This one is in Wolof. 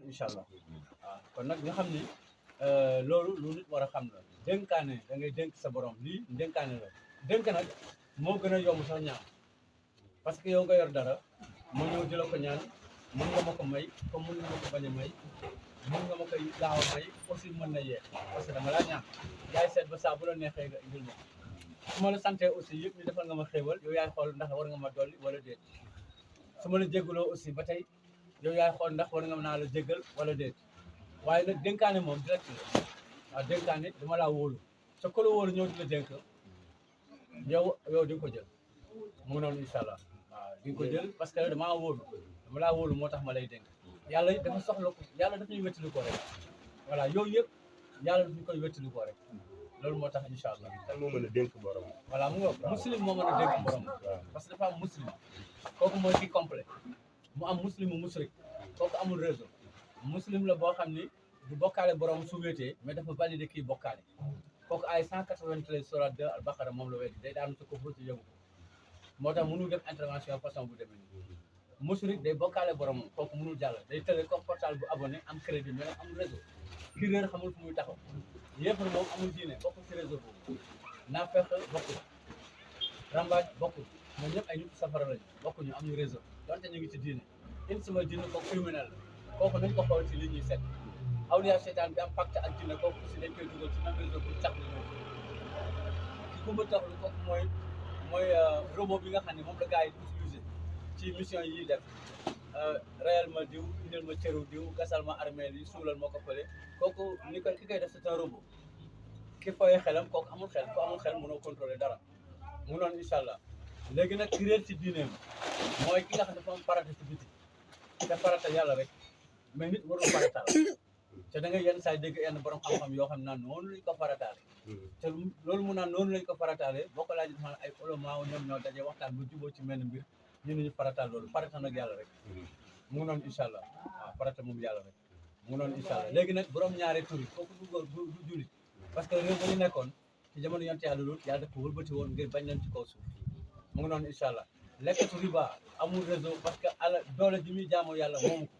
incha allah waaw kon nag nga xam ni loolu lu nit war a xam la dénkaane da ngay dénk sa borom lii dénkaane la dénk nag moo gën a yomb sax ñaan parce que yow nga yor dara mu ñëw di la ko ñaan mën nga ma ko may comme mën nga ma ko bañ a may mën nga ma koy gaaw a may aussi mën na yeex parce que dama laa ñaan yaay seet ba saa bu la neexee nga indil ma su ma la santee aussi yëpp ni defal nga ma xéewal yow yaay xool ndax war nga ma dolli wala déet su ma la jéggaloo aussi ba tey yow yaay xool ndax war nga naa la jéggal wala déet waaye nag dénkaane moom direct la waaw dénkaane dama laa wóolu sa ko la wóolu ñëw di la dénk yow di nga ko jël mu noonu incha allah waaw di nga ko jël parce que damaa wóolu dama laa wóolu moo tax ma lay dénk yàlla dafa soxla ko yàlla daf ñuy wéttali ko rek voilà yooyu yëpp yàlla daf ñu koy wéttali ko rek loolu moo tax incha allah. kan moo mën a dénk borom. voilà mu nga muslim moo mën a dénk borom parce que dafa am muslim kooku mooy ki complet mu am muslimu musrik kooku amul réseau muslim la boo xam ni du bokkaale borom su wéetee mais dafa validé kii bokkaale kooku ay 193 sorat 2 al-Baqara moom la wéet day daanu sa ko ci yëngu moo tax mënul def intervention façon bu demee nii musrik day bokkaale boromam kooku mënul jàll day tële comme portal bu abonné am crédit mais am réseau ki réer xamul fu muy taxaw yëpp moom amul diine bokkul ci réseau boobu naa fex bokkul rambaaj bokkul ñoom ñëpp ay nit safara lañu bokkuñu am ñu réseau donte ñu ngi ci diine in sama diine kooku criminel la kooku nañ ko xool ci li ñuy set awliya seytaan bi am pacte ak diine kooku aussi dañ koy dugal ci même réseau pour tax li ñëw ki kumba taxlu kooku mooy robot bi nga xam ne moom la gars yi utilisé ci mission yi def réellement diw indil ma cëru diw gasal ma armeel yi suulal moo ko fële kooku ni ko ki koy def c'est un robot ki fooyee xelam kooku amul xel ku amul xel mënoo contrôler dara mu noonu incha allah léegi nag ki réer ci diineem mooy ki nga xam ne dafa am farata ci biti te farata yàlla rek mais nit warul farataal te da nga yenn saa dégg yenn borom xam-xam yoo xam naan noonu lañ ko farataale te loolu mu naan noonu lañ ko farataale boo ko laajee maanaam ay ulama ñoom ñoo daje waxtaan bu juboo ci menn mbir ñu ne ñu farataal loolu farata nag yàlla rek mu ngi noonu incha allah waaw farata moom yàlla rek mu ngi noonu incha allah léegi nag borom ñaari tur yi kooku du jullit parce que réew ba ñu nekkoon ci jamono yonte yàlla loolu yàlla daf ko wëlbati woon ngir bañ leen ci kaw suuf mu ngi noonu incha allah lekkatu riba amul réseau parce que ala doole ji muy jaamoo yàlla moomu ko